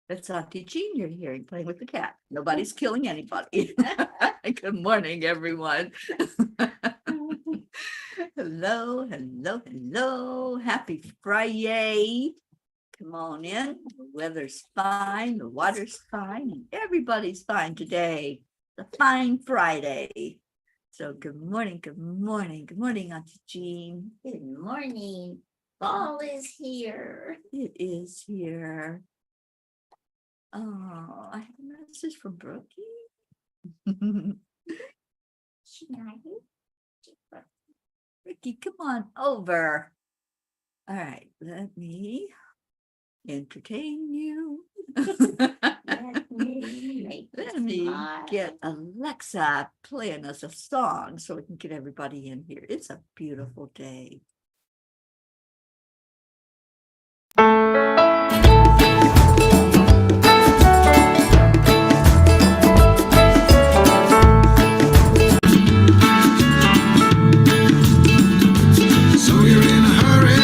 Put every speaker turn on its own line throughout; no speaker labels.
That's Auntie Jean you're hearing playing with the cat. Nobody's killing anybody. Good morning, everyone. Hello, hello, hello. Happy FriYay. Come on in. The weather's fine, the water's fine, and everybody's fine today. It's a fine Friday. So good morning, good morning, good morning, Auntie Jean.
Good morning. Fall is here.
It is here. Oh, I have a message from Brookie.
She's not here.
Ricky, come on over. All right, let me entertain you.
Let me make
Let
you
me
smile.
get Alexa playing us a song so we can get everybody in here. It's a beautiful day.
So you're in a hurry?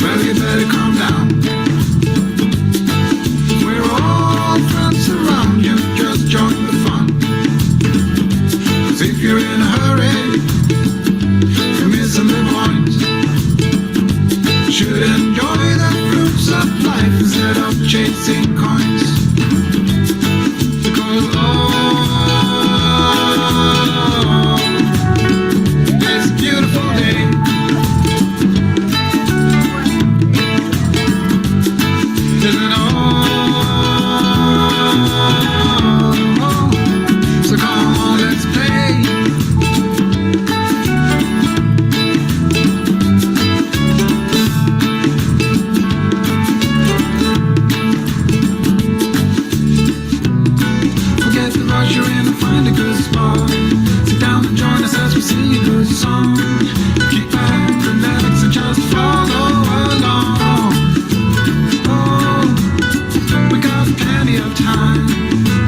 Well, you better calm down. We're all friends around you, just join the fun. 'Cause if you're in a hurry, you're missing the point. Should enjoy the fruits of life instead of chasing coins. Because it's a beautiful day. Isn't all? So come on, let's play. Forget the rush you're in and find a good spot. Sit down and join us as we sing a good song. Keep back, relax, and just follow along. Oh, we got plenty of time.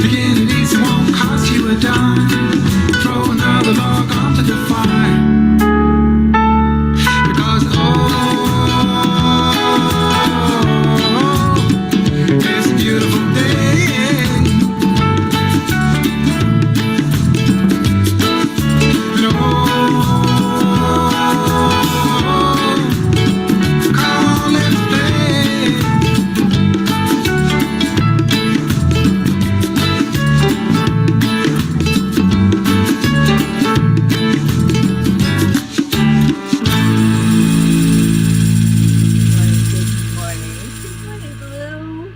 Taking it easy won't cost you a dime. Throw another log onto the fire. Because it's a beautiful day. And come on, let's play.
Good morning. Good morning, Blue.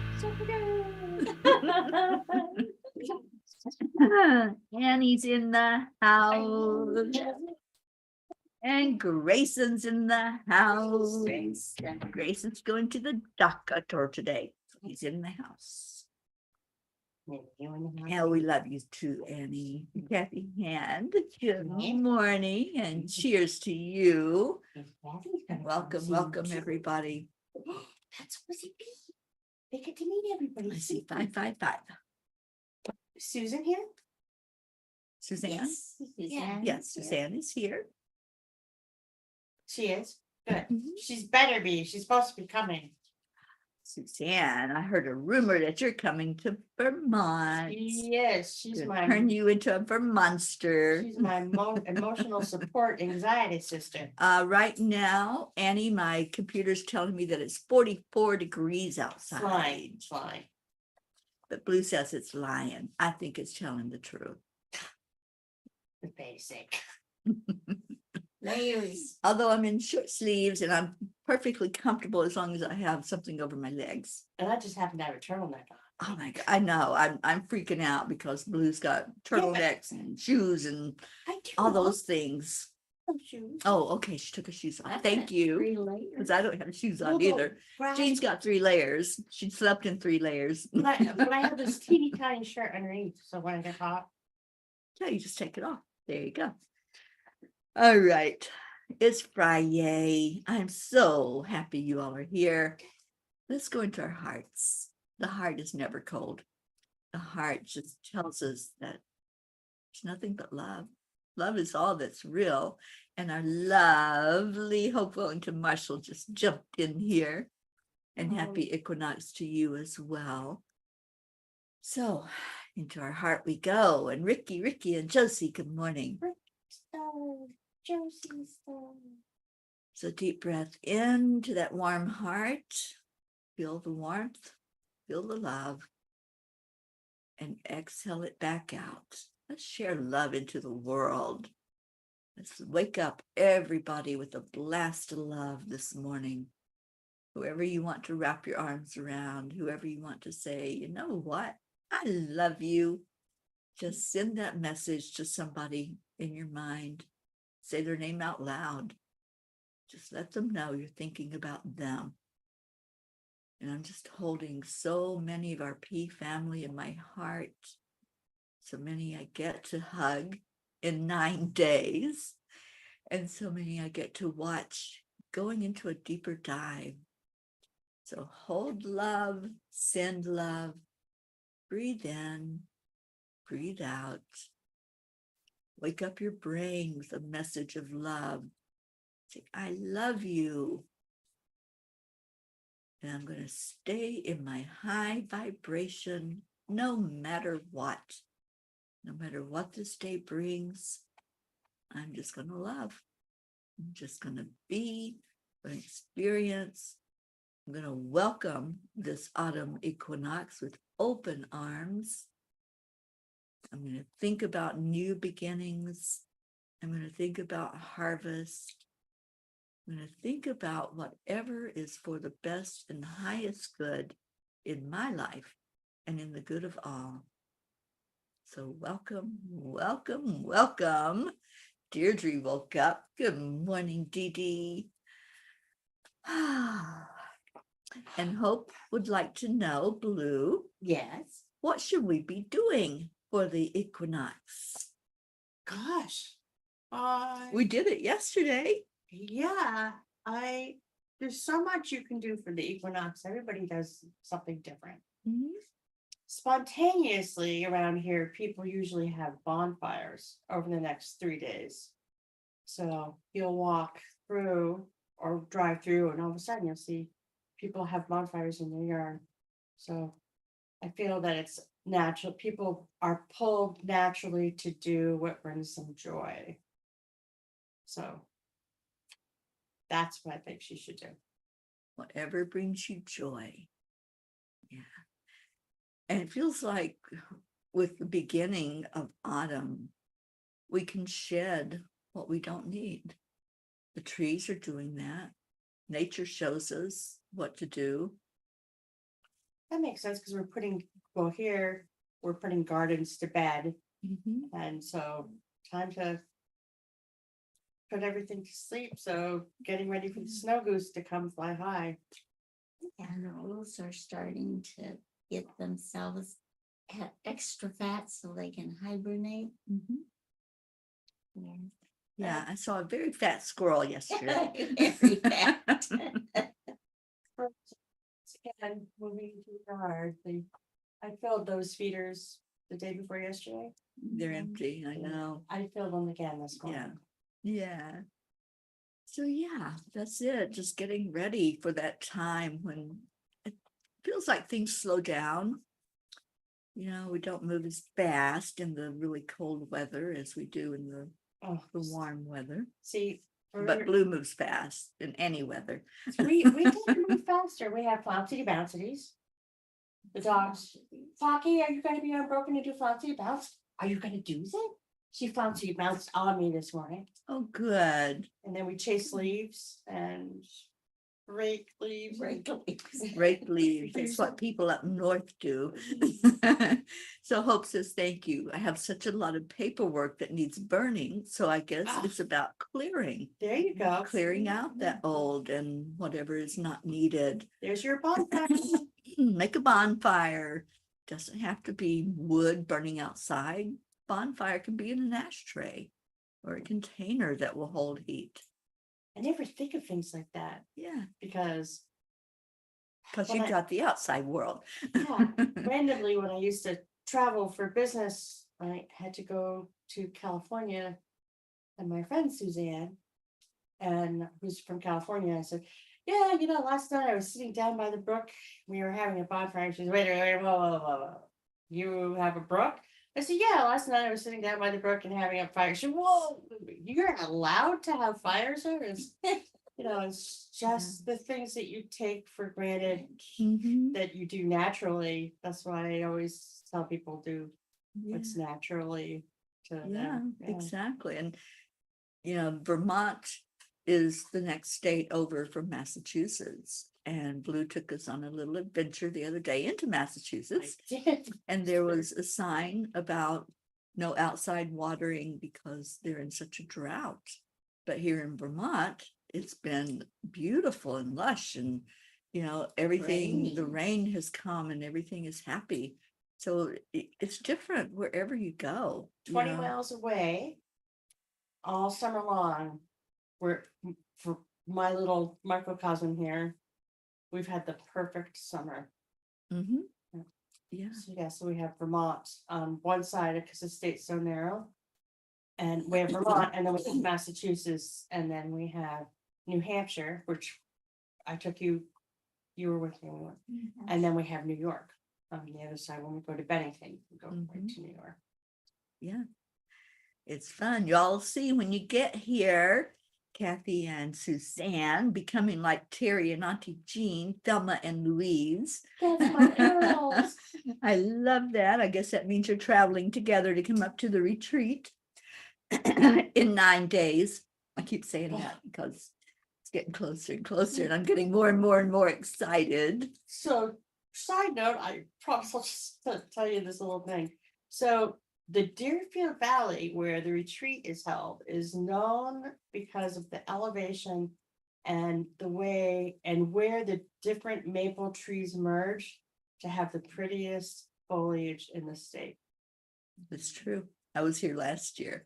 Annie's in the house. And Grayson's in the house. And Grayson's going to the doctor today. So he's in the house. Yeah, we love you too, Annie. Kathy Hand. Good morning and cheers to you. Welcome, welcome, everybody.
That's Lizzie B. They get to meet everybody.
I see 555.
Susan here?
Suzanne?
Yes.
Yeah.
Yes, Suzanne is here.
She is. Good.
Mhm.
She's better be. She's supposed to be coming.
Suzanne, I heard a rumor that you're coming to Vermont.
Yes, she's
Gonna turn
my
you into a Vermonster.
she's my emotional support anxiety sister.
Right now, Annie, my computer's telling me that it's 44 degrees outside.
Flying.
But Blue says it's lying. I think it's telling the truth.
The basic.
Layers.
Although I'm in short sleeves and I'm perfectly comfortable as long as I have something over my legs.
And I just happen to have a turtleneck on.
Oh my God, I know. I'm freaking out because Blue's got turtlenecks and shoes and
I do
all
love
those things.
some shoes.
Oh, okay. She took her shoes off.
I've
Thank
got
you.
3 layers.
Because I don't have shoes on
Little
either.
grass-
Jean's got 3 layers. She slept in 3 layers.
But I have this teeny tiny shirt underneath, so when I get hot.
Yeah, you just take it off. There you go. All right. It's FriYay. I'm so happy you all are here. Let's go into our hearts. The heart is never cold. The heart just tells us that there's nothing but love. Love is all that's real. And our lovely Hope Wellington Marshall just jumped in here. And happy equinox to you as well. So into our heart we go. And Ricky and Josie, good morning.
Stone, Josie Stone.
So deep breath into that warm heart. Feel the warmth, feel the love, and exhale it back out. Let's share love into the world. Let's wake up everybody with a blast of love this morning. Whoever you want to wrap your arms around, whoever you want to say, you know what? I love you. Just send that message to somebody in your mind. Say their name out loud. Just let them know you're thinking about them. And I'm just holding so many of our P family in my heart. So many I get to hug in 9 days. And so many I get to watch going into a deeper dive. So hold love, send love, breathe in, breathe out. Wake up your brain with a message of love. Say, I love you. And I'm going to stay in my high vibration no matter what. No matter what this day brings, I'm just going to love. I'm just going to be, going to experience. I'm going to welcome this autumn equinox with open arms. I'm going to think about new beginnings. I'm going to think about harvest. I'm going to think about whatever is for the best and highest good in my life and in the good of all. So welcome, welcome, welcome. Deirdre woke up. Good morning, Dee Dee. And Hope would like to know, Blue,
Yes.
what should we be doing for the equinox?
Gosh.
We did it yesterday.
Yeah, there's so much you can do for the equinox. Everybody does something different.
Mhm.
Spontaneously around here, people usually have bonfires over the next 3 days. So you'll walk through or drive through, and all of a sudden you'll see people have bonfires in their yard. So I feel that it's natural. People are pulled naturally to do what brings them joy. So that's what I think she should do.
Whatever brings you joy. Yeah. And it feels like with the beginning of autumn, we can shed what we don't need. The trees are doing that. Nature shows us what to do.
That makes sense because here we're putting gardens to bed.
Mhm.
And so time to put everything to sleep. So getting ready for the snow goose to come fly high.
Animals are starting to get themselves extra fat so they can hibernate.
Mhm.
Yeah.
Yeah, I saw a very fat squirrel yesterday.
Very fat.
Again, moving to the yard, I filled those feeders the day before yesterday.
They're empty, I know.
I filled them again this morning.
Yeah. So yeah, that's it. Just getting ready for that time when it feels like things slow down. You know, we don't move as fast in the really cold weather as we do in the warm weather.
See,
But Blue moves fast in any weather.
we did move faster. We have flouncy bouncities. The dogs. Flocky, are you going to be unbroken to do flouncy bounce? Are you going to do that? She flouncy bounced on me this morning.
Oh, good.
And then we chase leaves and rake leaves.
Rake leaves. That's what people up north do. So Hope says, thank you. I have such a lot of paperwork that needs burning. So I guess it's about clearing.
There you go.
Clearing out that old and whatever is not needed.
There's your bonfire.
Make a bonfire. Doesn't have to be wood burning outside. Bonfire can be in an ashtray or a container that will hold heat.
I never think of things like that.
Yeah.
Because
You've got the outside world.
yeah, randomly when I used to travel for business, I had to go to California, and my friend Suzanne, and who's from California, I said, yeah, last night I was sitting down by the brook. We were having a bonfire. She's wait, whoa, whoa, whoa, whoa. You have a brook? I said, yeah, last night I was sitting down by the brook and having a fire. She said, whoa, you're allowed to have fires there? It's just the things that you take for granted
Mhm.
that you do naturally. That's why I always tell people do
Yeah,
what's naturally to
yeah,
them. Yeah.
exactly. And Vermont is the next state over from Massachusetts. And Blue took us on a little adventure the other day into
I
Massachusetts.
did.
And there was a sign about no outside watering because they're in such a drought. But here in Vermont, it's been beautiful and lush, and everything, the rain has come and everything is happy. So it's different wherever you go.
20 miles away all summer long. For my little microcosm here, we've had the perfect summer.
Mm-hmm. Yeah.
So we have Vermont on one side because the state's so narrow. And we have Vermont, and then we have Massachusetts, and then we have New Hampshire, which I took you were with me, and then we have New York on the other side. When we go to Bennington, we go right to New York.
Yeah. It's fun. Y'all see when you get here, Kathy and Suzanne becoming like Teri and Auntie Jean, Thelma and Louise.
That's my girls.
I love that. I guess that means you're traveling together to come up to the retreat in 9 days. I keep saying that because it's getting closer and closer, and I'm getting more and more and more excited.
So, side note, I promise I'll just tell you this little thing. So, the Deerfield Valley, where the retreat is held, is known because of the elevation and the way and where the different maple trees merge to have the prettiest foliage in the state.
It's true. I was here last year,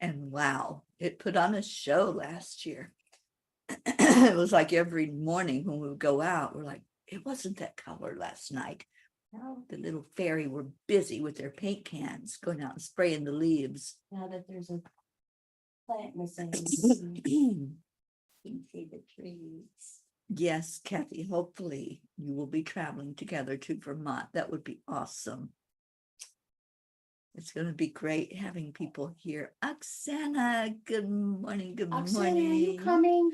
and wow, it put on a show last year. It was like every morning when we would go out, we're like, it wasn't that color last night.
Now,
The little fairy were busy with their paint cans, going out and spraying the leaves.
now that there's a plant missing,
You can see the trees.
Yes, Kathy, hopefully you will be traveling together to Vermont. That would be awesome. It's going to be great having people here. Oksana, good morning. Good
Oksana,
morning.
are you coming?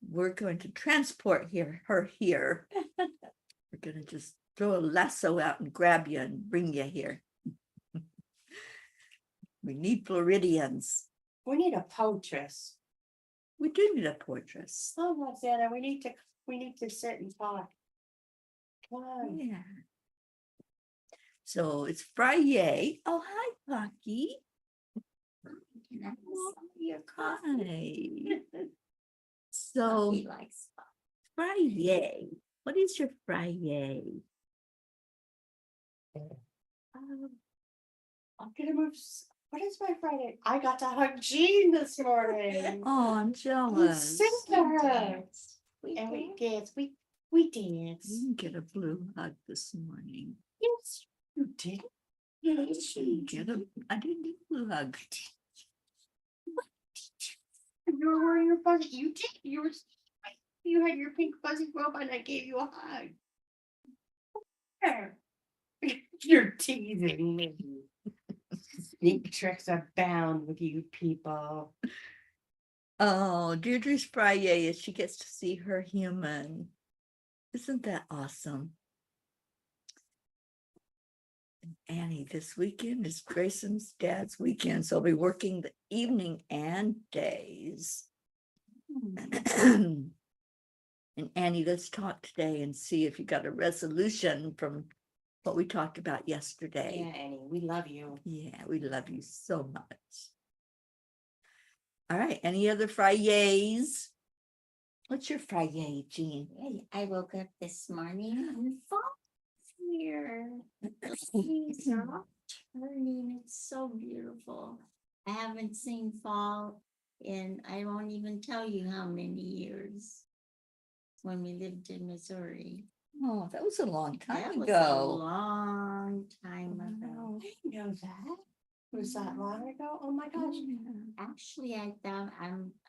We're going to transport her here. We're going to just throw a lasso out and grab you and bring you here. We need Floridians.
We need a poultice.
We do need a portress.
Oh, Roxana, we need to sit and talk. Come on.
Yeah. So it's FriYay. Oh, hi, Pocky.
Can I have some of your coffee?
Hi. So
He likes
FriYay. What is your FriYay?
I'm gonna move. What is my Friday? I got to hug Jean this morning.
Oh, I'm
We
jealous.
sing to her.
dance.
And we
dance.
dance. We
You
dance.
didn't get a blue hug this morning.
Yes, you did. Yes, you did.
I didn't get a blue hug.
You were wearing your fuzzy. You did. You had your pink fuzzy robe, and I gave you a hug. There. You're teasing me. Sneak tricks abound with you people.
Oh, Deirdre's FriYay is she gets to see her human. Isn't that awesome? And Annie, this weekend is Grayson's dad's weekend, so I'll be working the evening and days. And Annie, let's talk today and see if you got a resolution from what we talked about yesterday.
Yeah, Annie, we love you.
Yeah, we love you so much. All right, any other FriYays? What's your FriYay, Jean?
I woke up this morning and fall's here. The leaves are all turning. It's so beautiful. I haven't seen fall in, I won't even tell you how many years when we lived in Missouri.
Oh, that was a long
That
time
was a
ago.
long time ago.
Wow.
I didn't know that. Was that long ago? Oh my gosh.
Actually, I thought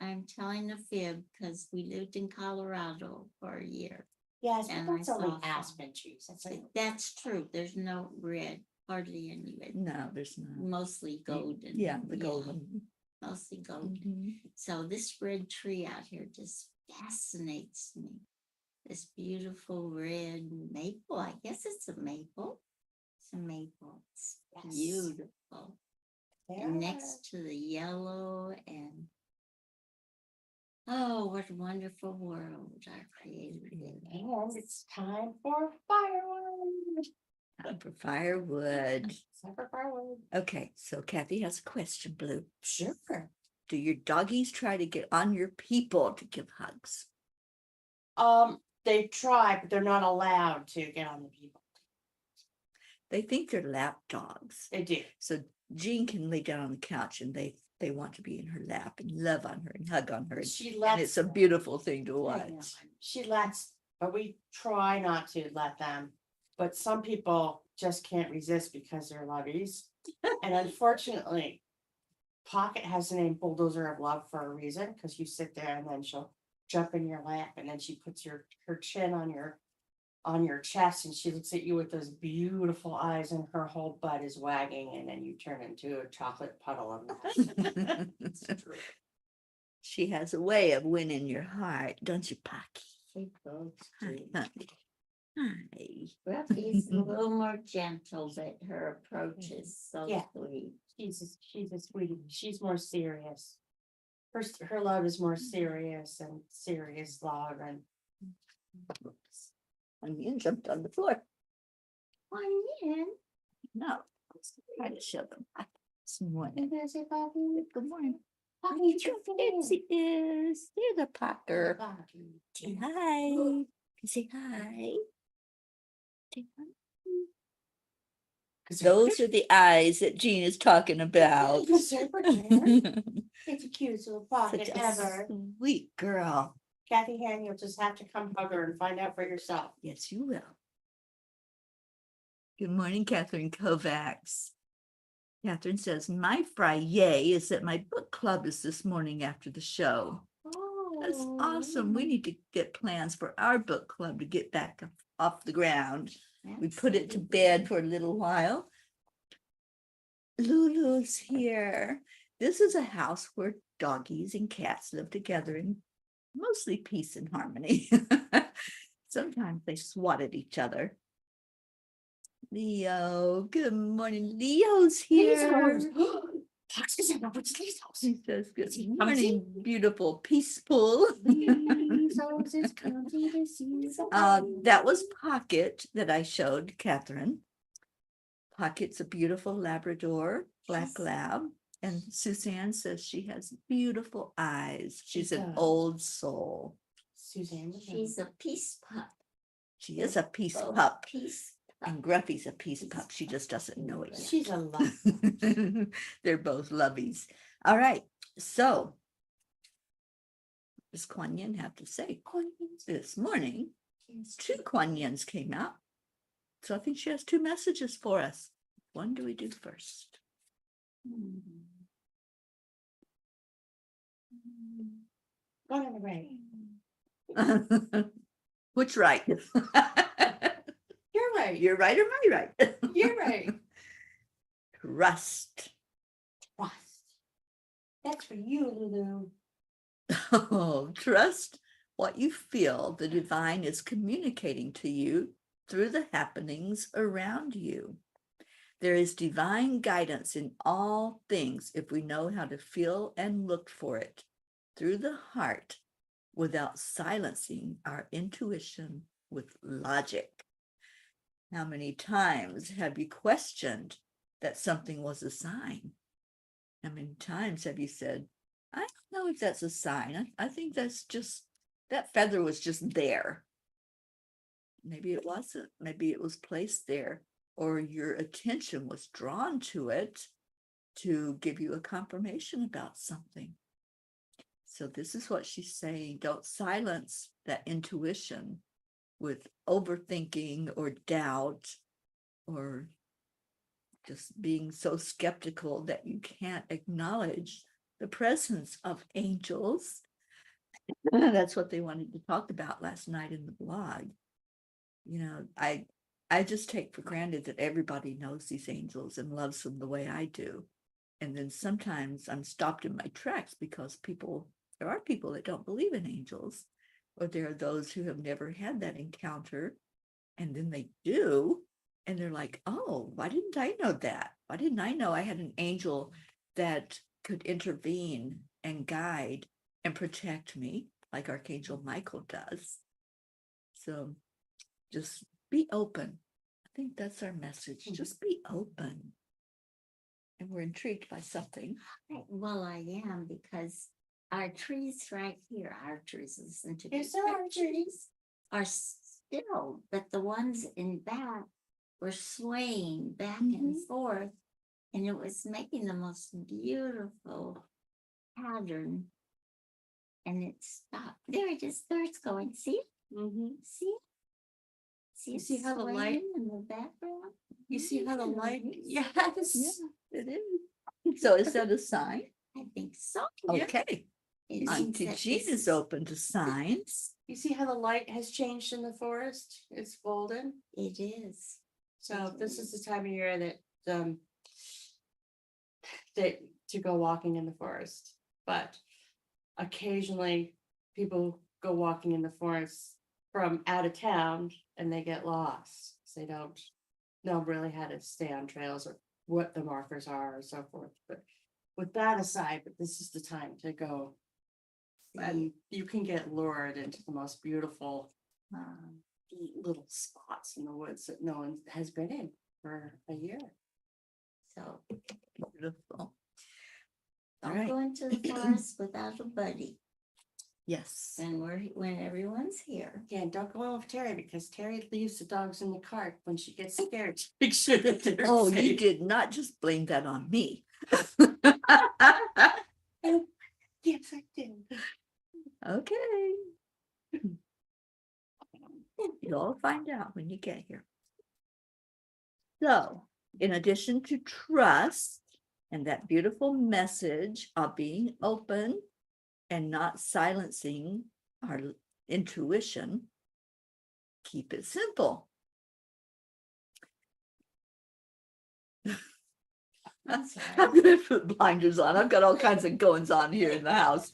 I'm telling a fib because we lived in Colorado for a year.
Yes, but
And I
that's only
saw some.
aspen trees. That's like,
That's true. There's no red, hardly any red.
No, there's not.
Mostly golden.
Yeah, the golden.
Mostly golden.
Mhm.
So this red tree out here just fascinates me. This beautiful red maple. I guess it's a maple. It's a maple. It's
Yes.
beautiful. And next to the yellow and oh, what a wonderful world our Creator did.
And it's time for firewood.
Time for firewood.
Time for firewood.
Okay, so Kathy has a question, Blue.
Sure.
Do your doggies try to get on your people to give hugs?
They try, but they're not allowed to get on the people.
They think they're lap dogs.
They do.
So Jean can lay down on the couch and they want to be in her lap and love on her and hug on her.
She
And
lets.
it's a beautiful thing to
I know.
watch.
She lets, but we try not to let them. But some people just can't resist because they're lovies. And unfortunately, Pocket has the name Bulldozer of Love for a reason, because you sit there and then she'll jump in your lap and then she puts her chin on your chest and she looks at you with those beautiful eyes and her whole butt is wagging and then you turn into a chocolate puddle of that. It's true.
She has a way of winning your heart, don't you, Pocky?
They both
Hi,
do.
honey. Hi.
Ruffy's a little more gentle, but her approach is so
Yeah.
sweet.
She's a sweetie. She's more serious. Her love is more serious and serious love and
Oops. Onion jumped on the floor.
Onion.
No, try to show them. Hi, this morning.
there's a Bobby.
Good morning.
Bobby,
Yes, it is. There's a Parker. Say hi. Say hi. Say hi. Those are the eyes that Jean is talking about.
It's the cutest little
Such
pocket
a
ever.
sweet girl.
Kathy Han, you'll just have to come hug her and find out for yourself.
Yes, you will. Good morning, Catherine Kovacs. Catherine says, my FriYay is that my book club is this morning after the show. That's awesome. We need to get plans for our book club to get back off the ground. We put it to bed for a little while. Lulu's here. This is a house where doggies and cats live together in mostly peace and harmony. Sometimes they swat at each other. Leo, good morning. Leo's here. He says, good morning, beautiful peaceful. That was Pocket that I showed Catherine. Pocket's a beautiful Labrador, black lab. And Suzanne says she has beautiful eyes. She's an
does.
old soul.
Suzanne.
She's a peace pup.
She is a peace
Both
pup.
Peace pup.
And Gruffy's a peace pup. She just doesn't know it yet.
She's a love.
They're both lovies. All right. So, what does Kuan Yin have to say? This morning, 2 Kuan Yins came out. So I think she has 2 messages for us. One do we do first?
One on the right.
Which right?
You're right.
You're right or my right?
You're right.
Trust.
Trust. That's for you, Lulu.
Oh, trust what you feel the divine is communicating to you through the happenings around you. There is divine guidance in all things if we know how to feel and look for it through the heart without silencing our intuition with logic. How many times have you questioned that something was a sign? How many times have you said, I don't know if that's a sign. I think that's just, that feather was just there. Maybe it wasn't. Maybe it was placed there, or your attention was drawn to it to give you a confirmation about something. So this is what she's saying. Don't silence that intuition with overthinking or doubt or just being so skeptical that you can't acknowledge the presence of angels. That's what they wanted to talk about last night in the blog. You know, I just take for granted that everybody knows these angels and loves them the way I do. And then sometimes I'm stopped in my tracks because there are people that don't believe in angels, or there are those who have never had that encounter, and then they do, and they're like, oh, why didn't I know that? Why didn't I know I had an angel that could intervene and guide and protect me like Archangel Michael does? So just be open. I think that's our message. Just be open. And we're intrigued by something.
Well, I am, because our trees right here, our trees, listen to
Yes,
these,
there
our
are
trees are still, but the ones in back were swaying back and forth, and it was making the most beautiful pattern. And it stopped. There it is. There it's going. See? See?
You
it
see how the light-
swaying in the background?
You see how the light,
Yes,
yes.
Yeah, it is. So is that a sign?
I think so.
Yeah.
Okay.
It means
Auntie
that
Jean
this
is open to signs.
You see how the light has changed in the forest? It's golden.
It is.
So this is the time of year that to go walking in the forest. But occasionally people go walking in the forest from out of town and they get lost. They don't know really how to stay on trails or what the markers are or so forth. But with that aside, but this is the time to go. And you can get lured into the most beautiful little spots in the woods that no one has been in for a year.
So
Beautiful. All
don't
right.
go into the forest without a buddy.
Yes.
And when everyone's here.
Again, don't go in with Teri because Teri leaves the dogs in the cart when she gets scared. to Make sure that they're
Oh, you
safe.
did not just blame that on me.
Yes, I did.
Okay. You'll find out when you get here. So, in addition to trust and that beautiful message of being open and not silencing our intuition, keep it simple.
I'm sorry.
I'm gonna put blinders on. I've got all kinds of goings on here in the house.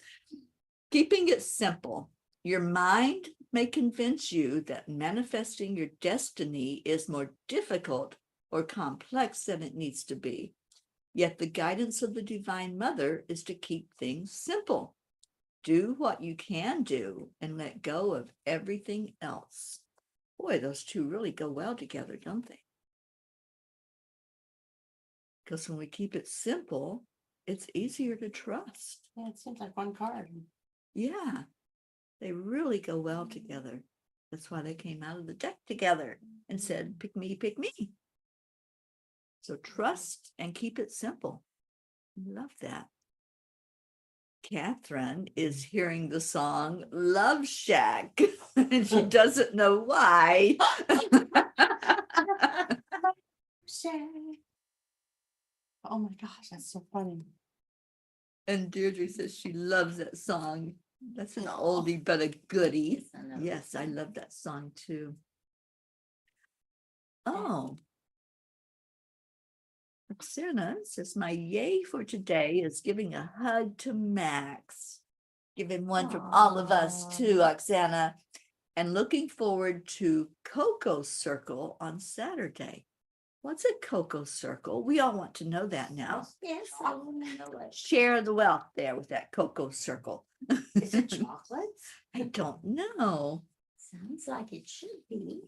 Keeping it simple. Your mind may convince you that manifesting your destiny is more difficult or complex than it needs to be. Yet the guidance of the Divine Mother is to keep things simple. Do what you can do and let go of everything else. Boy, those two really go well together, don't they? Because when we keep it simple, it's easier to trust.
Yeah, it seems like one card.
Yeah, they really go well together. That's why they came out of the deck together and said, pick me, pick me. So trust and keep it simple. Love that. Catherine is hearing the song Love Shack, and she doesn't know why.
Oh my gosh, that's so funny.
And Deirdre says she loves that song. That's an
Aw.
oldie but a goodie.
Yes, I know.
Yes, I love that song too. Oh. Roxana says, my yay for today is giving a hug to Max. Giving one from all of us too, Oksana. And looking forward to Cocoa Circle on Saturday. What's a Cocoa Circle? We all want to know that now.
Yes, I want to know it.
Share the wealth there with that Cocoa Circle.
Is it chocolates?
I don't know.
Sounds like it should be.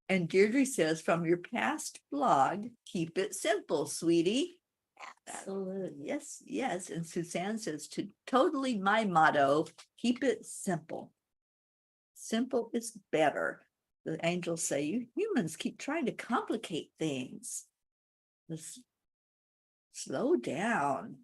And Deirdre says, from your past blog, keep it simple, sweetie.
Absolutely.
Yes, yes. And Suzanne says, to totally my motto, keep it simple. Simple is better. The angels say, you humans keep trying to complicate things. Let's slow down.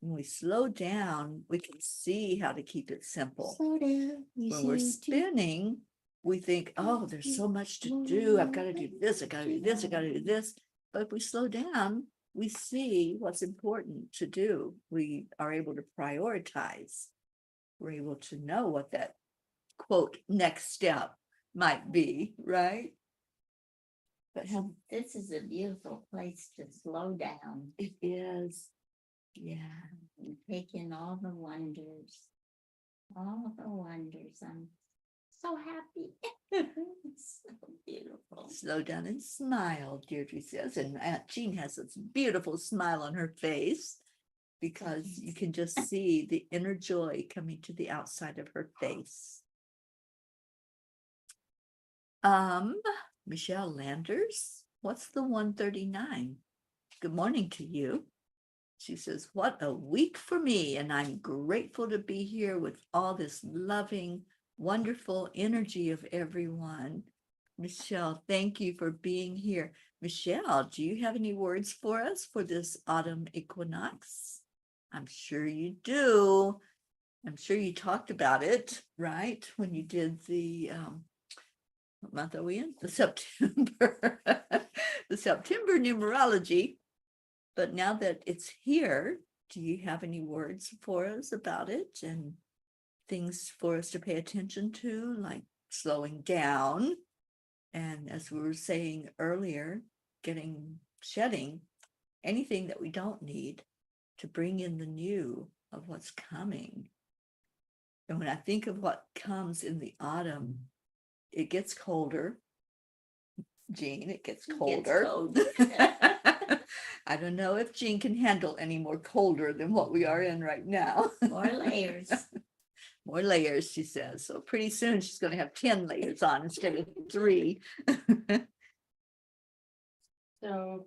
When we slow down, we can see how to keep it simple.
Slow down.
When we're spinning, we think, oh, there's so much to do. I've got to do this, I got to do this, I got to do this. But if we slow down, we see what's important to do. We are able to prioritize. We're able to know what that quote next step might be, right? But how
This is a beautiful place to slow down
it is, yeah.
and take in all the wonders. All the wonders. I'm so happy. It's so beautiful.
Slow down and smile, Deirdre says, and Aunt Jean has this beautiful smile on her face because you can just see the inner joy coming to the outside of her face. Michelle Landers, what's the 139? Good morning to you. She says, what a week for me, and I'm grateful to be here with all this loving, wonderful energy of everyone. Michelle, thank you for being here. Michelle, do you have any words for us for this autumn equinox? I'm sure you do. I'm sure you talked about it, right? When you did the, what month are we in? The September, the September numerology. But now that it's here, do you have any words for us about it and things for us to pay attention to, like slowing down? And as we were saying earlier, shedding anything that we don't need to bring in the new of what's coming. And when I think of what comes in the autumn, it gets colder. Jean, it gets colder.
cold.
I don't know if Jean can handle any more colder than what we are in right now.
More layers.
More layers, she says. So pretty soon she's going to have 10 layers on instead of 3.
So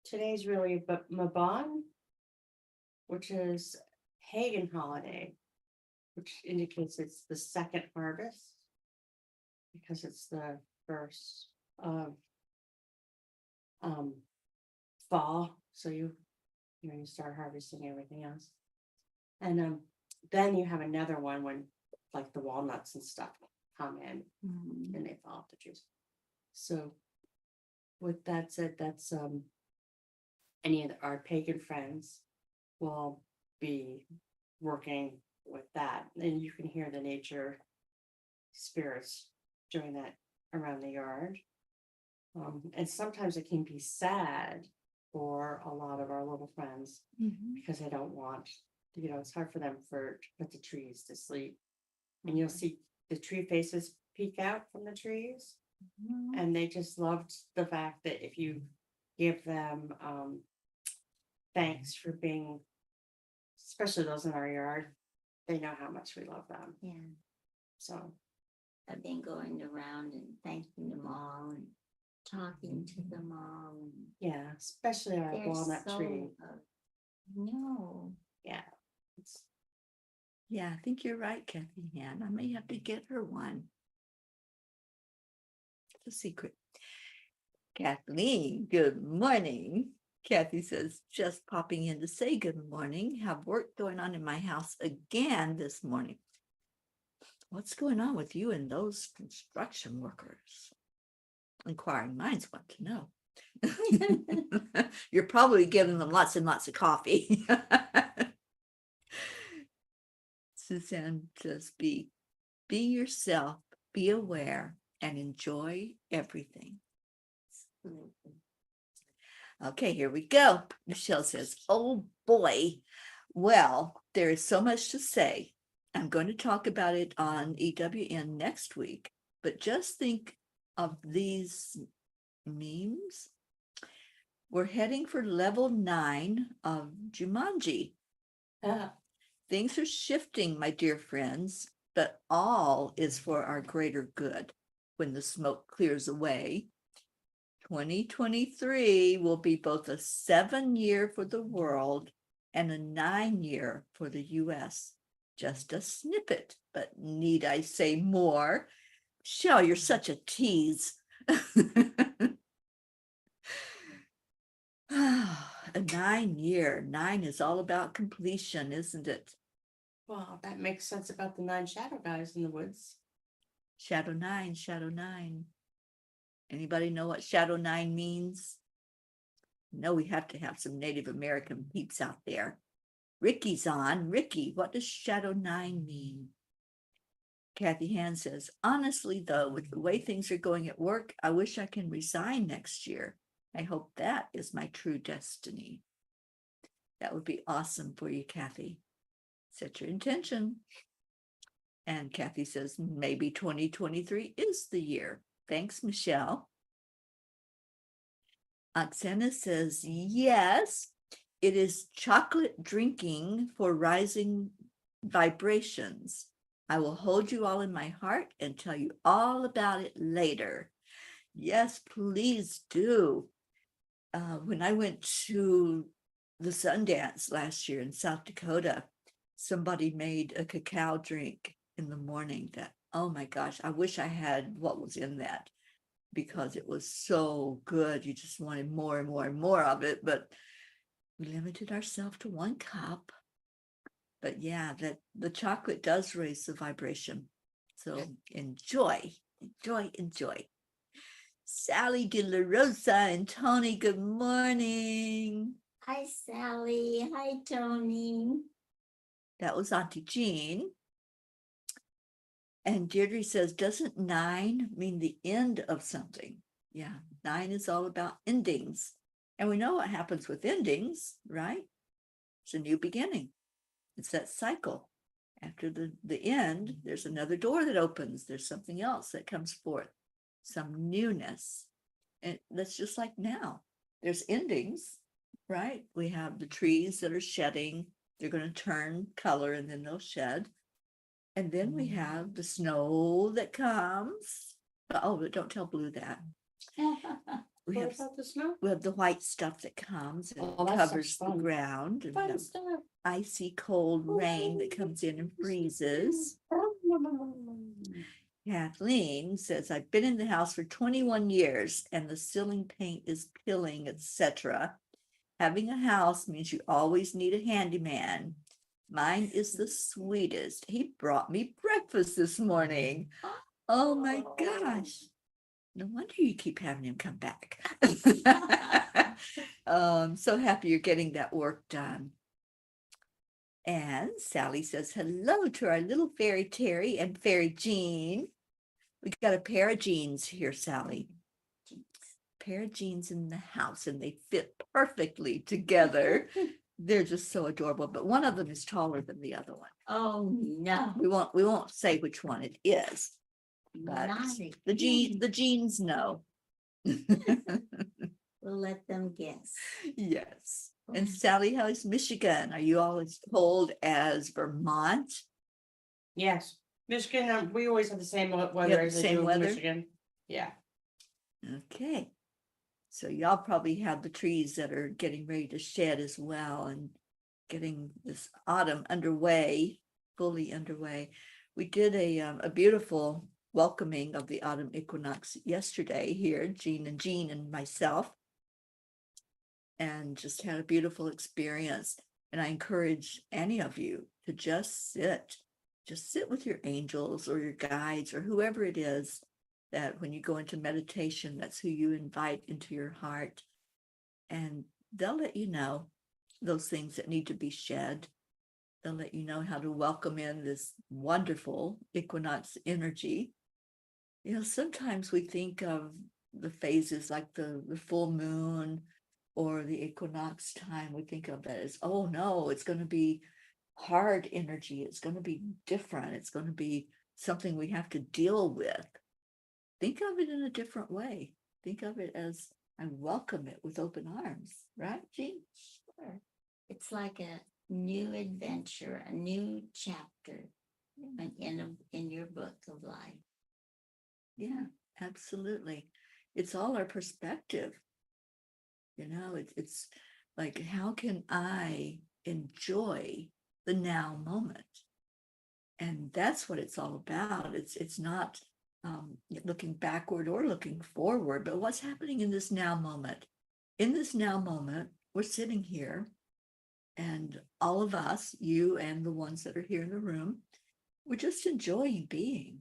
today's really Mabon, which is pagan holiday, which indicates it's the second harvest because it's the first of fall. So you start harvesting everything else. And then you have another one when like the walnuts and stuff come in and they fall off the trees. So with that said, that's any of our pagan friends will be working with that. And you can hear the nature spirits doing that around the yard. And sometimes it can be sad for a lot of our little friends because they don't want, it's hard for them to put the trees to sleep. And you'll see the tree faces peek out from the trees. And they just loved the fact that if you give them thanks for being, especially those in our yard, they know how much we love them.
Yeah.
So
I've been going around and thanking them all and talking to them all. And
yeah, especially our
they're
walnut tree.
No.
Yeah.
Yeah, I think you're right, Kathy Ann. I may have to get her one. It's a secret. Kathleen, good morning. Kathy says, just popping in to say good morning. Have work going on in my house again this morning. What's going on with you and those construction workers? Inquiring minds want to know. You're probably giving them lots and lots of coffee. Suzanne says, be yourself, be aware, and enjoy everything. Okay, here we go. Michelle says, oh boy. Well, there is so much to say. I'm going to talk about it on EWN next week, but just think of these memes. We're heading for level 9 of Jumanji. Things are shifting, my dear friends, but all is for our greater good. When the smoke clears away, 2023 will be both a 7-year for the world and a 9-year for the US. Just a snippet, but need I say more? Michelle, you're such a tease. A 9-year. 9 is all about completion, isn't it?
Well, that makes sense about the 9 shadow guys in the woods.
Shadow 9, shadow 9. Anybody know what shadow 9 means? No, we have to have some Native American peeps out there. Ricky's on. Ricky, what does Shadow 9 mean? Kathy Hand says, honestly, though, with the way things are going at work, I wish I can resign next year. I hope that is my true destiny. That would be awesome for you, Kathy. Set your intention. And Kathy says, maybe 2023 is the year. Thanks, Michelle. Oksana says, yes, it is chocolate drinking for rising vibrations. I will hold you all in my heart and tell you all about it later. Yes, please do. When I went to the Sundance last year in South Dakota, somebody made a cacao drink in the morning that, oh my gosh, I wish I had what was in that, because it was so good. You just wanted more and more and more of it, but we limited ourselves to 1 cup. But yeah, that the chocolate does raise the vibration. So enjoy, enjoy, enjoy. Sally De La Rosa and Tony, good morning.
Hi, Sally. Hi, Tony.
That was Auntie Jean. And Deirdre says, doesn't 9 mean the end of something? Yeah, 9 is all about endings. And we know what happens with endings, right? It's a new beginning. It's that cycle. After the end, there's another door that opens. There's something else that comes forth, some newness. And that's just like now. There's endings, right? We have the trees that are shedding. They're going to turn color and then they'll shed. And then we have the snow that comes. Oh, but don't tell Blue that. We
What
have,
about the snow?
we have the white stuff that comes and
Oh, that sounds
covers the
fun.
ground. And we
Fun
have
stuff.
icy cold rain that comes in and freezes. Kathleen says, I've been in the house for 21 years and the ceiling paint is peeling, etc. Having a house means you always need a handyman. Mine is the sweetest. He brought me breakfast this morning. Oh my gosh. No wonder you keep having him come back. I'm so happy you're getting that work done. And Sally says, hello to our little fairy Teri and fairy Jean. We got a pair of jeans here, Sally. Pair of jeans in the house, and they fit perfectly together. They're just so adorable, but one of them is taller than the other one.
Oh, no.
We won't say which one it is, but
Not
the
again.
jeans know.
We'll let them guess.
Yes. And Sally, how's Michigan? Are you all as cold as Vermont?
Yes, Michigan, we always have the same weather
the
as they
same
do in
weather?
Michigan. Yeah.
Okay. So y'all probably have the trees that are getting ready to shed as well and getting this autumn underway, fully underway. We did a beautiful welcoming of the autumn equinox yesterday here, Jean and myself, and just had a beautiful experience. And I encourage any of you to just sit with your angels or your guides or whoever it is that when you go into meditation, that's who you invite into your heart. And they'll let you know those things that need to be shed. They'll let you know how to welcome in this wonderful equinox energy. You know, sometimes we think of the phases like the full moon or the equinox time. We think of that as, oh no, it's going to be hard energy. It's going to be different. It's going to be something we have to deal with. Think of it in a different way. Think of it as I welcome it with open arms, right, Jean?
Sure. It's like a new adventure, a new chapter in your book of life.
Yeah, absolutely. It's all our perspective. You know, it's like, how can I enjoy the now moment? And that's what it's all about. It's not looking backward or looking forward, but what's happening in this now moment. In this now moment, we're sitting here, and all of us, you and the ones that are here in the room, we're just enjoying being,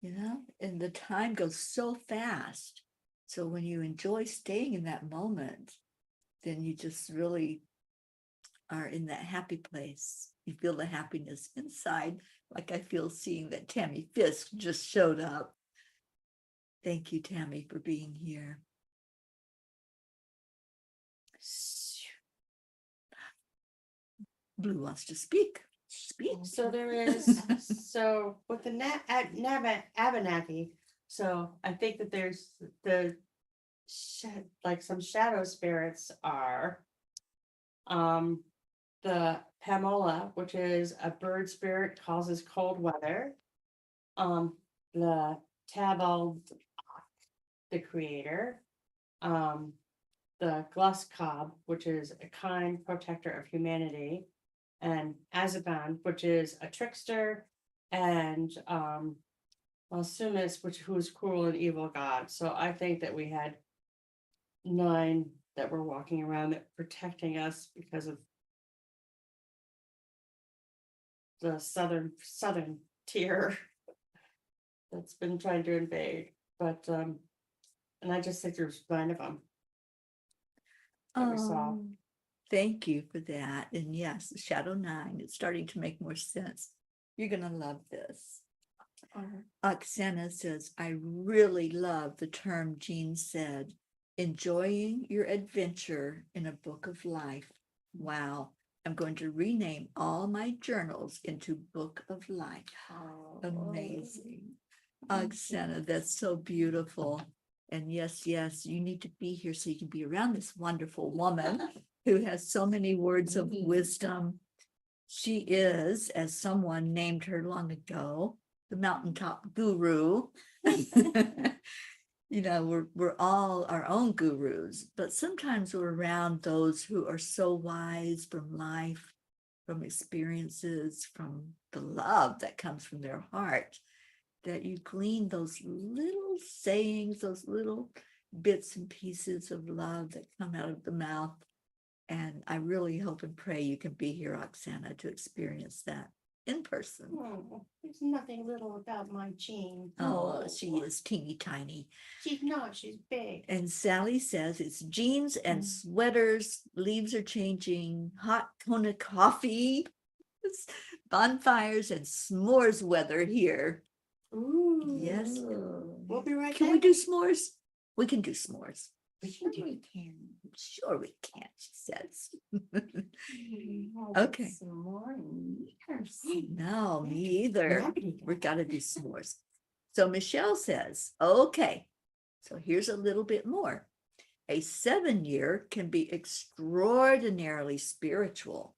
you know, and the time goes so fast. So when you enjoy staying in that moment, then you just really are in that happy place. You feel the happiness inside, like I feel seeing that Tammy Fisk just showed up. Thank you, Tammy, for being here. Blue wants to speak. Speak.
So there is, so with the Abenaki, so I think that there's the like some shadow spirits are the Pamola, which is a bird spirit, causes cold weather. The Tabal, the creator. The Gluskob, which is a kind protector of humanity, and Azaban, which is a trickster, and Sumis, who is cruel and evil god. So I think that we had 9 that were walking around that protecting us because of the southern tier that's been trying to invade. But and I just think there's 9 of them. That we saw.
Thank you for that. And yes, Shadow 9, it's starting to make more sense. You're going to love this. Oksana says, I really love the term Jean said, enjoying your adventure in a book of life. Wow. I'm going to rename all my journals into Book of Life. Amazing. Oksana, that's so beautiful. And yes, you need to be here so you can be around this wonderful woman who has so many words of wisdom. She is, as someone named her long ago, the mountaintop guru. You know, we're all our own gurus, but sometimes we're around those who are so wise from life, from experiences, from the love that comes from their heart, that you glean those little sayings, those little bits and pieces of love that come out of the mouth. And I really hope and pray you can be here, Oksana, to experience that in person.
Oh, there's nothing little about my Jean.
Oh, she is teeny tiny.
She's not, she's big.
And Sally says it's jeans and sweaters, leaves are changing, hot Kona coffee, bonfires and s'mores weather here.
Ooh.
Yes.
We'll be right
Can
there.
we do s'mores? We can do s'mores.
We can do it.
Sure we can, she says.
Have
Okay.
Some more meters.
No, me either.
Nobody
We gotta do s'mores. So Michelle says, okay, so here's a little bit more. A 7-year can be extraordinarily spiritual.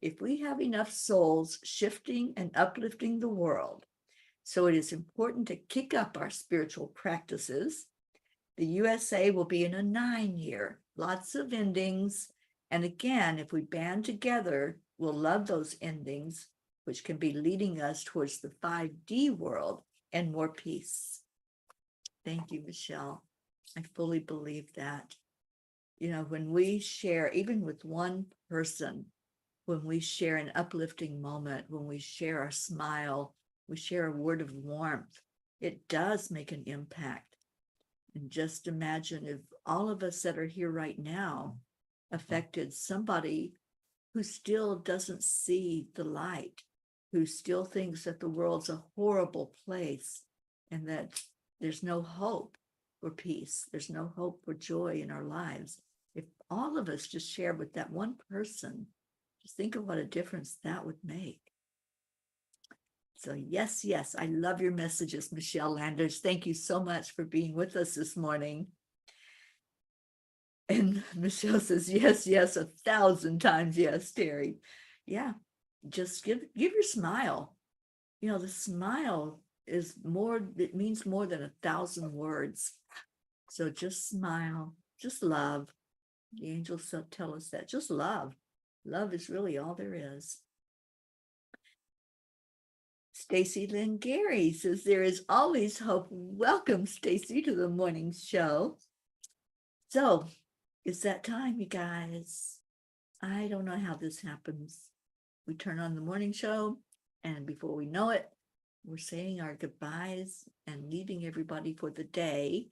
If we have enough souls shifting and uplifting the world, so it is important to kick up our spiritual practices. The USA will be in a 9-year, lots of endings. And again, if we band together, we'll love those endings, which can be leading us towards the 5D world and more peace. Thank you, Michelle. I fully believe that. You know, when we share, even with one person, when we share an uplifting moment, when we share our smile, we share a word of warmth, it does make an impact. And just imagine if all of us that are here right now affected somebody who still doesn't see the light, who still thinks that the world's a horrible place and that there's no hope for peace, there's no hope for joy in our lives. If all of us just share with that one person, just think of what a difference that would make. So yes, I love your messages, Michelle Landers. Thank you so much for being with us this morning. And Michelle says, yes, 1,000 times yes, Teri. Yeah, just give your smile. You know, the smile is more, it means more than 1,000 words. So just smile, just love. The angels tell us that, just love. Love is really all there is. Stacy Lynn Gary says there is always hope. Welcome, Stacy, to the morning show. So it's that time, you guys. I don't know how this happens. We turn on the morning show, and before we know it, we're saying our goodbyes and leaving everybody for the day.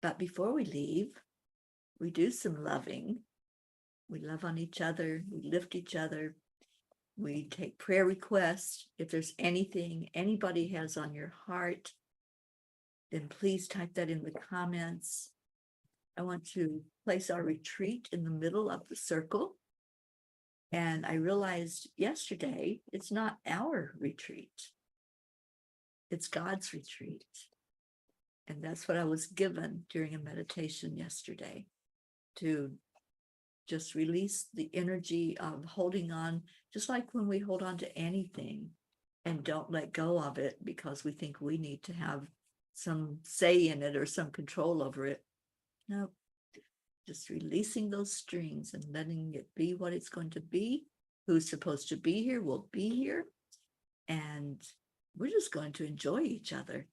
But before we leave, we do some loving. We love on each other. We lift each other. We take prayer requests. If there's anything anybody has on your heart, then please type that in the comments. I want to place our retreat in the middle of the circle. And I realized yesterday, it's not our retreat. It's God's retreat. And that's what I was given during a meditation yesterday, to just release the energy of holding on, just like when we hold on to anything and don't let go of it because we think we need to have some say in it or some control over it. No, just releasing those strings and letting it be what it's going to be. Who's supposed to be here will be here. And we're just going to enjoy each other.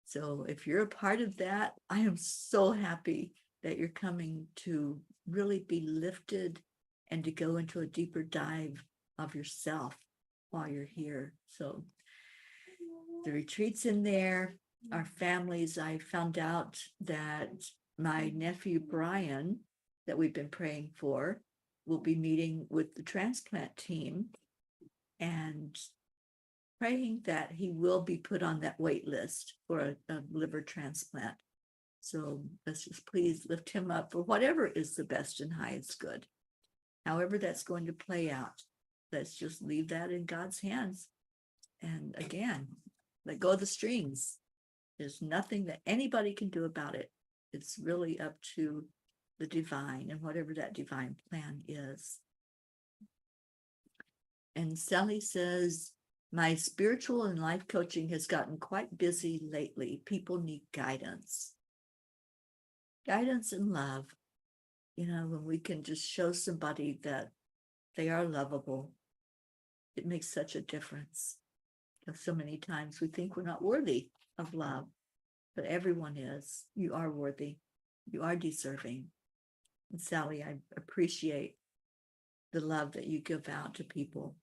So if you're a part of that, I am so happy that you're coming to really be lifted and to go into a deeper dive of yourself while you're here. So the retreat's in there. Our families, I found out that my nephew Brian, that we've been praying for, will be meeting with the transplant team and praying that he will be put on that wait list for a liver transplant. So let's just please lift him up for whatever is the best and highest good. However that's going to play out, let's just leave that in God's hands. And again, let go of the strings. There's nothing that anybody can do about it. It's really up to the divine and whatever that divine plan is. And Sally says, my spiritual and life coaching has gotten quite busy lately. People need guidance. Guidance and love. You know, when we can just show somebody that they are lovable, it makes such a difference. Because so many times we think we're not worthy of love, but everyone is. You are worthy. You are deserving. And Sally, I appreciate the love that you give out to people.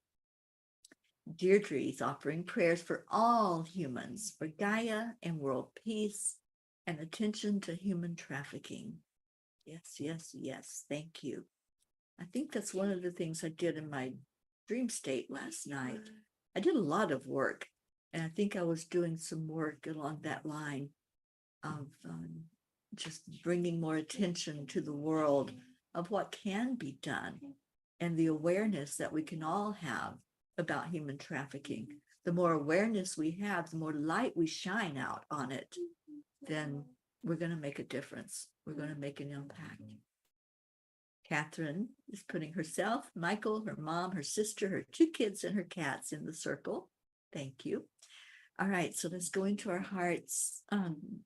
Deirdre is offering prayers for all humans, for Gaia and world peace, and attention to human trafficking. Yes, yes, yes. Thank you. I think that's one of the things I did in my dream state last night. I did a lot of work, and I think I was doing some work along that line of just bringing more attention to the world of what can be done and the awareness that we can all have about human trafficking. The more awareness we have, the more light we shine out on it, then we're going to make a difference. We're going to make an impact. Catherine is putting herself, Michael, her mom, her sister, her 2 kids, and her cats in the circle. Thank you. All right, so let's go into our hearts.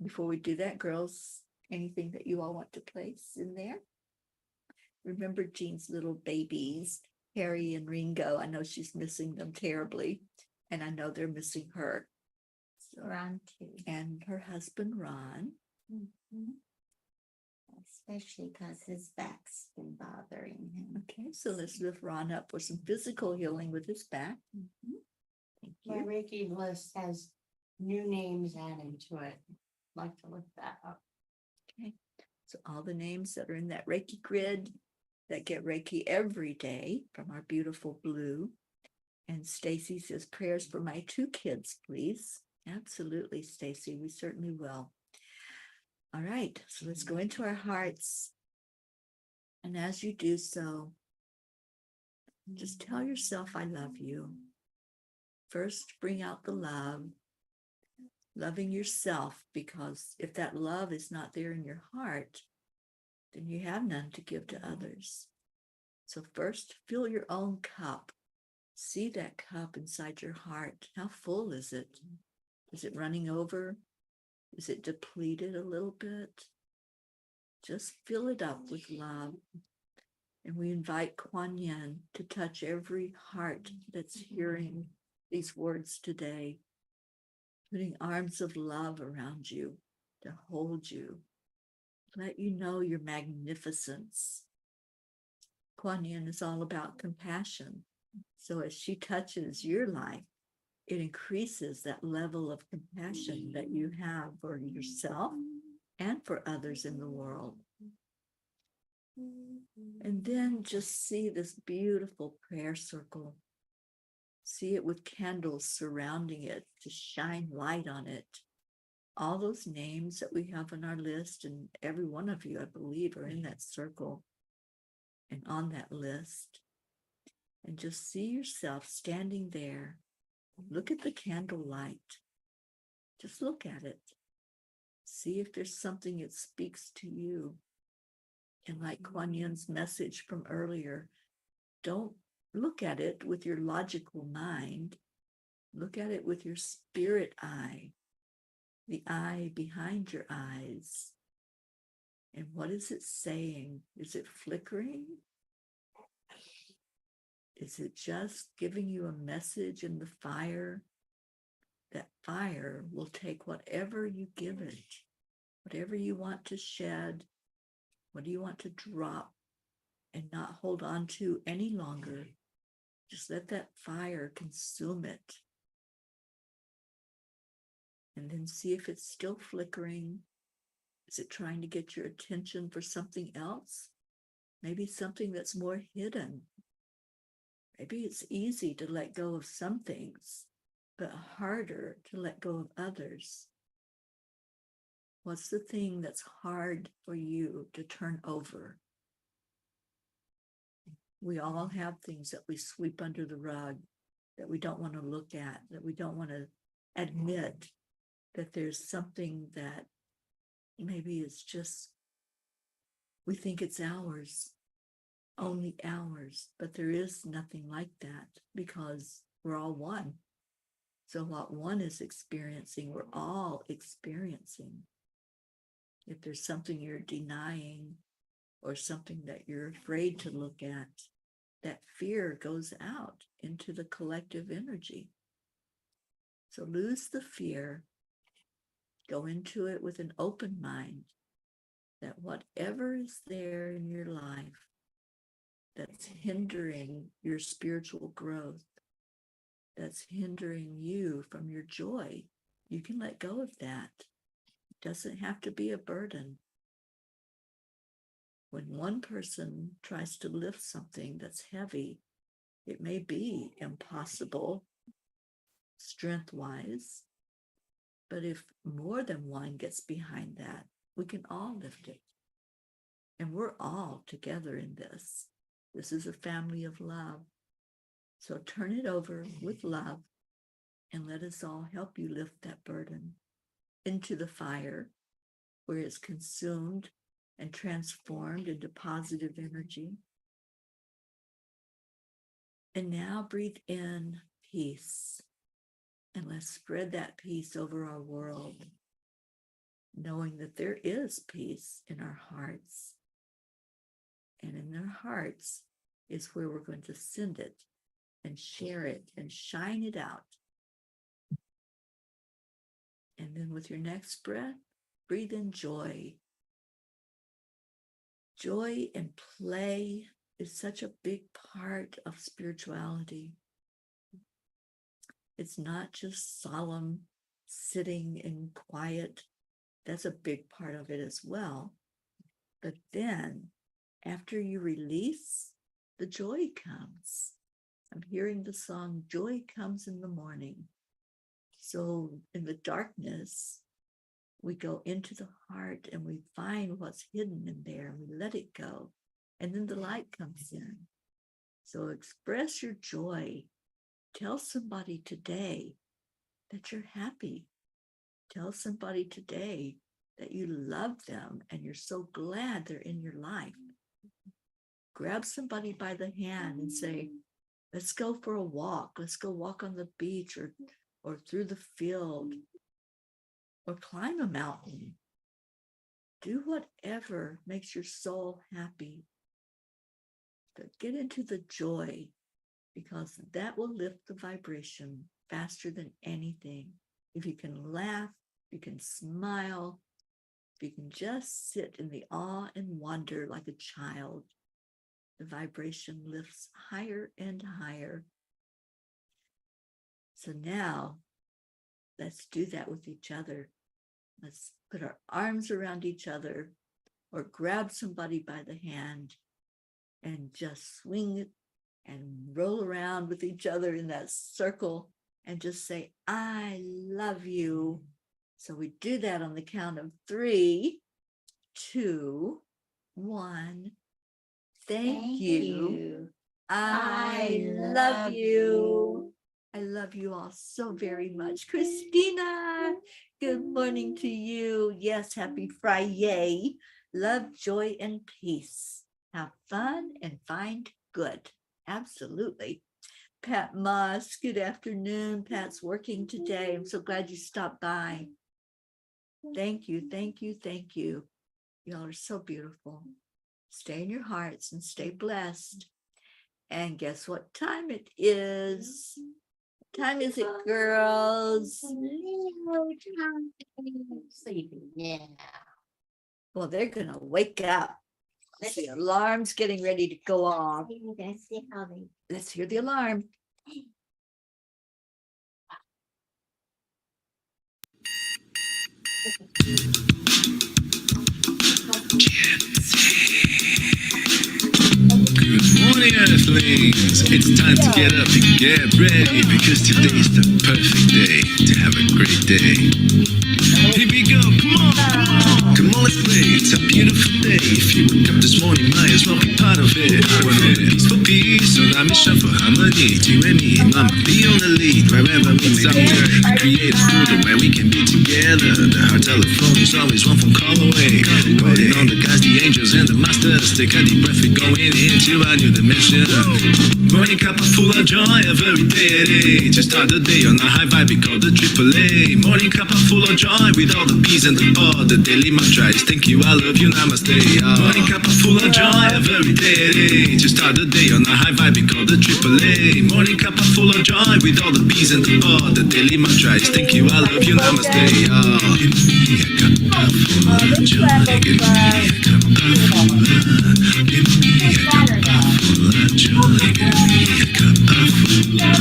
Before we do that, girls, anything that you all want to place in there? Remember Jean's little babies, Harry and Ringo. I know she's missing them terribly, and I know they're missing her.
So Ron too.
And her husband, Ron.
Mhm. Especially because his back's been bothering him.
Okay, so let's lift Ron up for some physical healing with his back. Thank
My
you.
Reiki list has new names added to it. I'd like to look that up.
Okay, so all the names that are in that Reiki grid that get Reiki every day from our beautiful Blue. And Stacy says, prayers for my 2 kids, please. Absolutely, Stacy, we certainly will. All right, so let's go into our hearts. And as you do so, just tell yourself, I love you. First, bring out the love, loving yourself, because if that love is not there in your heart, then you have none to give to others. So first, fill your own cup. See that cup inside your heart. How full is it? Is it running over? Is it depleted a little bit? Just fill it up with love. And we invite Kuan Yin to touch every heart that's hearing these words today, putting arms of love around you to hold you, let you know your magnificence. Kuan Yin is all about compassion. So as she touches your life, it increases that level of compassion that you have for yourself and for others in the world. And then just see this beautiful prayer circle. See it with candles surrounding it to shine light on it. All those names that we have on our list, and every one of you, I believe, are in that circle and on that list. And just see yourself standing there. Look at the candlelight. Just look at it. See if there's something it speaks to you. And like Kuan Yin's message from earlier, don't look at it with your logical mind. Look at it with your spirit eye, the eye behind your eyes. And what is it saying? Is it flickering? Is it just giving you a message in the fire? That fire will take whatever you give it, whatever you want to shed, what do you want to drop and not hold on to any longer. Just let that fire consume it. And then see if it's still flickering. Is it trying to get your attention for something else? Maybe something that's more hidden. Maybe it's easy to let go of some things, but harder to let go of others. What's the thing that's hard for you to turn over? We all have things that we sweep under the rug, that we don't want to look at, that we don't want to admit that there's something that maybe it's just, we think it's ours, only ours, but there is nothing like that because we're all one. So what one is experiencing, we're all experiencing. If there's something you're denying or something that you're afraid to look at, that fear goes out into the collective energy. So lose the fear, go into it with an open mind that whatever is there in your life that's hindering your spiritual growth, that's hindering you from your joy, you can let go of that. It doesn't have to be a burden. When one person tries to lift something that's heavy, it may be impossible strength-wise, but if more than one gets behind that, we can all lift it. And we're all together in this. This is a family of love. So turn it over with love and let us all help you lift that burden into the fire where it's consumed and transformed into positive energy. And now breathe in peace. And let's spread that peace over our world, knowing that there is peace in our hearts. And in our hearts is where we're going to send it and share it and shine it out. And then with your next breath, breathe in joy. Joy and play is such a big part of spirituality. It's not just solemn sitting in quiet. That's a big part of it as well. But then after you release, the joy comes. I'm hearing the song, Joy Comes in the Morning. So in the darkness, we go into the heart and we find what's hidden in there. We let it go. And then the light comes in. So express your joy. Tell somebody today that you're happy. Tell somebody today that you love them and you're so glad they're in your life. Grab somebody by the hand and say, let's go for a walk. Let's go walk on the beach or through the field or climb a mountain. Do whatever makes your soul happy. But get into the joy because that will lift the vibration faster than anything. If you can laugh, you can smile, if you can just sit in the awe and wonder like a child, the vibration lifts higher and higher. So now, let's do that with each other. Let's put our arms around each other or grab somebody by the hand and just swing it and roll around with each other in that circle and just say, I love you. So we do that on the count of 3, 2, 1. Thank you. I love you. I love you all so very much. Christina, good morning to you. Yes, happy FriYay. Love, joy, and peace. Have fun and find good. Absolutely. Pat Moss, good afternoon. Pat's working today. I'm so glad you stopped by. Thank you, thank you, thank you. Y'all are so beautiful. Stay in your hearts and stay blessed. And guess what time it is? What time is it, girls?
Sleeping, yeah.
Well, they're gonna wake up. The alarm's getting ready to go off.
Let's see how they.
Let's hear the alarm.
Good morning, Earthlings. It's time to get up and get ready because today's the perfect day to have a great day. Here we go, come on, come on. Come on, let's play. It's a beautiful day. If you woke up this morning, might as well be part of it. We're on a peaceful peace, on a mission for harmony. You and me, mama, be on the lead. Wherever we go, we create a world where we can be together. The heart telephone is always one phone call away. Calling on the guys, the angels, and the masters. Take a deep breath, we're going into a new dimension. Morning Cuppa Fulla Joy, every day. To start the day on a high vibe, we call the AAA. Morning Cuppa Fulla Joy, with all the P's and the pod. The daily mantra is thank you, I love you, namaste. Morning Cuppa Fulla Joy, every day. To start the day on a high vibe, we call the AAA. Morning Cuppa Fulla Joy, with all the P's and the pod. The daily mantra is thank you, I love you, namaste. Give me a Cuppa Fulla Joy, give me a Cuppa Fulla. Give me a Cuppa Fulla Joy, give me a Cuppa Fulla.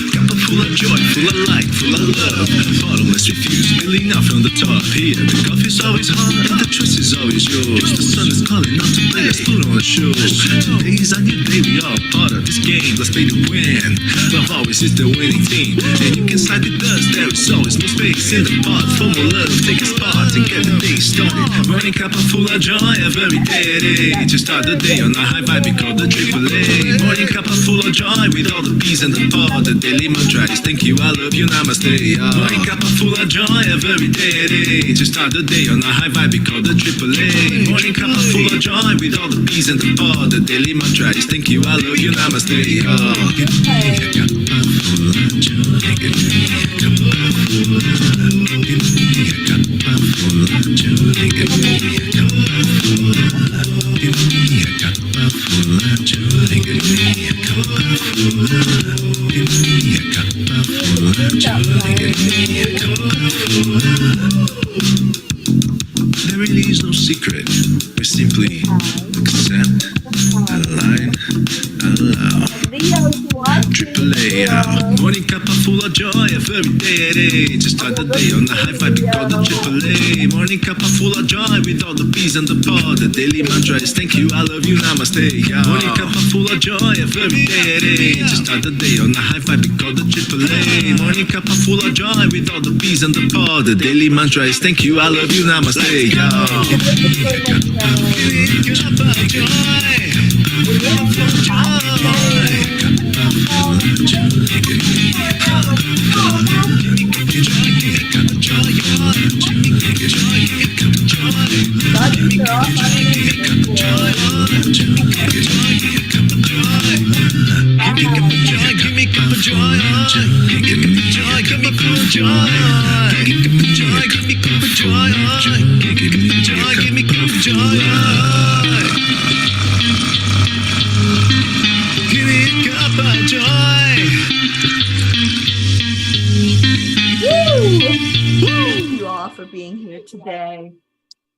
Cuppa full of joy, full of light, full of love. Bottomless refuse, spilling out from the top. Here, the coffee's always hot and the choice is always yours. The sun is calling out to play, let's put on a show. Today's a new day, we all part of this game. Let's play to win. Love always is the winning team, and you can side with us. There is always more space in the pot for more love. Take a spot and get the day started. Morning Cuppa Fulla Joy, every day. To start the day on a high vibe, we call the AAA. Morning Cuppa Fulla Joy, with all the P's and the pod. The daily mantra is thank you, I love you, namaste. Morning Cuppa Fulla Joy, every day. To start the day on a high vibe, we call the AAA. Morning Cuppa Fulla Joy, with all the P's and the pod. The daily mantra is thank you, I love you, namaste. Give me a Cuppa Fulla Joy, give me a Cuppa Fulla. Give me a Cuppa Fulla Joy, give me a Cuppa Fulla. Give me a Cuppa Fulla Joy, give me a Cuppa Fulla. Give me a Cuppa Fulla Joy, give me a Cuppa Fulla. There really is no secret. We simply accept, align, allow. AAA, morning Cuppa Fulla Joy, every day. To start the day on the high vibe, we call the AAA. Morning Cuppa Fulla Joy, with all the P's and the pod. The daily mantra is thank you, I love you, namaste. Morning Cuppa Fulla Joy, every day. To start the day on the high vibe, we call the AAA. Morning Cuppa Fulla Joy, with all the P's and the pod. The daily mantra is thank you, I love you, namaste. Give me a Cuppa Fulla Joy. Cuppa Fulla Joy, give me a Cuppa Fulla. Give me a Cuppa Joy, give me a joy, give me a Cuppa Joy. Give me a Cuppa Joy, give me a joy, give me a Cuppa Joy. Give me a Cuppa Joy, give me a Cuppa Joy. Give me joy, give me Cuppa Joy. Give me Cuppa Joy, give me Cuppa Joy. Give me joy, give me Cuppa Joy. Give me a Cuppa Joy.
Thank you all for being here today.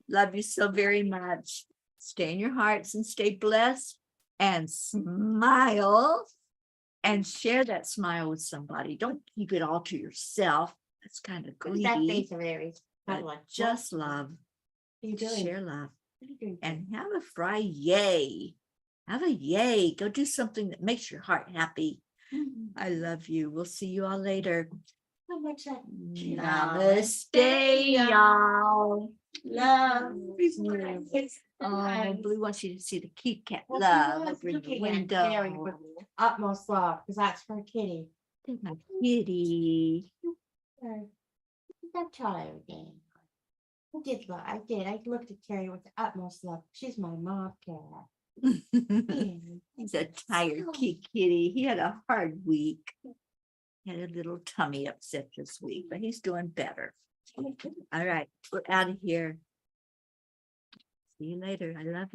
Love you so very much. Stay in your hearts and stay blessed and smile And share that smile with somebody. Don't keep it all to yourself. That's kind of
Who's that
greedy.
face of Aries?
But
What?
just love.
What are you doing?
Share love.
What are you doing?
And have a FriYay. Have a yay. Go do something that makes your heart happy. I love you. We'll see you all later.
How much that?
Namaste, y'all.
Love.
Oh, Blue wants you to see the Kit Kat
Well,
love
she was
over in the
looking at Terry
window.
with utmost love, because that's her kitty.
There's my kitty.
That child again. I did. I looked at Terry with the utmost love. She's my mom cat.
He's a tired kitty. He had a hard week. Had a little tummy upset this week, but he's doing better. All right, we're out of here. See you later. I love you.